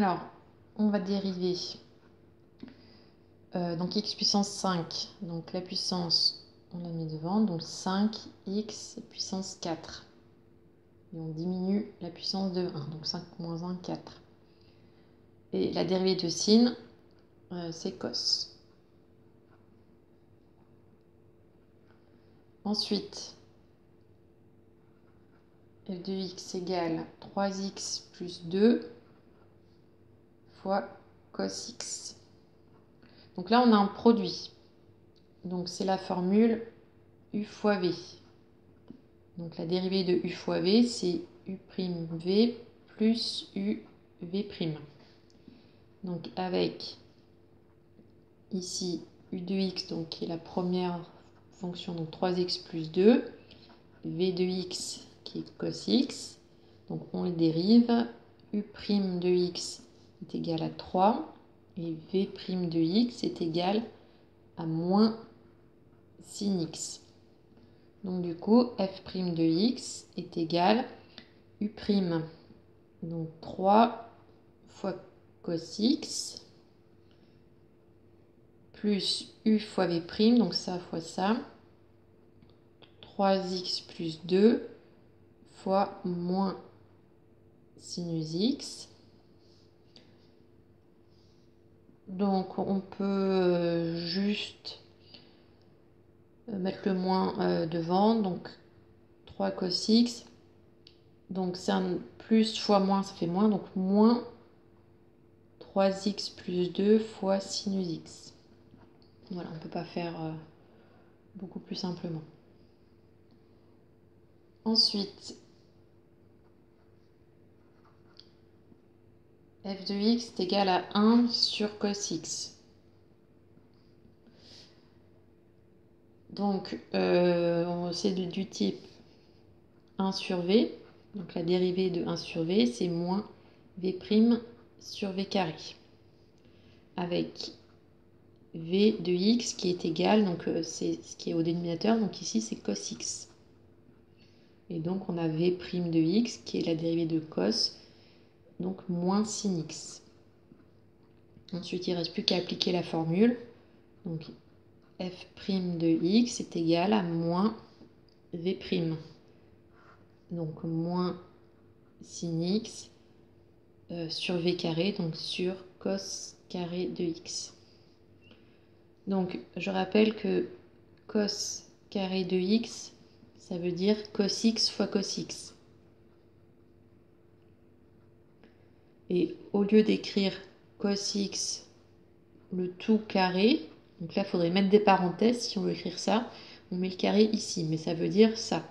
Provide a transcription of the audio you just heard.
Alors, on va dériver donc x puissance 5. Donc la puissance, on l'a mis devant, donc 5x puissance 4. Et on diminue la puissance de 1, donc 5 moins 1, 4. Et la dérivée de sin, c'est cos. Ensuite, f de x égale 3x plus 2 fois cos x. Donc là, on a un produit. Donc c'est la formule u fois v. Donc la dérivée de u fois v, c'est u'v plus uv'. Donc avec ici u de x, donc qui est la première fonction, donc 3x plus 2, v de x qui est cos x. Donc on le dérive, u' de x est égal à 3 et v' de x est égal à moins sin x. Donc du coup, f' de x est égal u', donc 3 fois cos x, plus u fois v', donc ça fois ça, 3x plus 2 fois moins sinus x. Donc on peut juste mettre le moins devant, donc 3 cos x, donc c'est un plus fois moins, ça fait moins, donc moins 3x plus 2 fois sinus x. Voilà, on ne peut pas faire beaucoup plus simplement. Ensuite, f de x est égal à 1 sur cos x. Donc, c'est du type 1 sur v. Donc, la dérivée de 1 sur v, c'est moins v' sur v carré. Avec v de x qui est égal, donc c'est ce qui est au dénominateur, donc ici c'est cos x. Et donc, on a v' de x qui est la dérivée de cos, donc moins sin x. Ensuite, il ne reste plus qu'à appliquer la formule. Donc, f' de x est égal à moins v'. Donc, moins sin x sur v carré, donc sur cos carré de x. Donc, je rappelle que cos carré de x, ça veut dire cos x fois cos x. Et au lieu d'écrire cos x le tout carré, donc là, il faudrait mettre des parenthèses si on veut écrire ça. On met le carré ici, mais ça veut dire ça.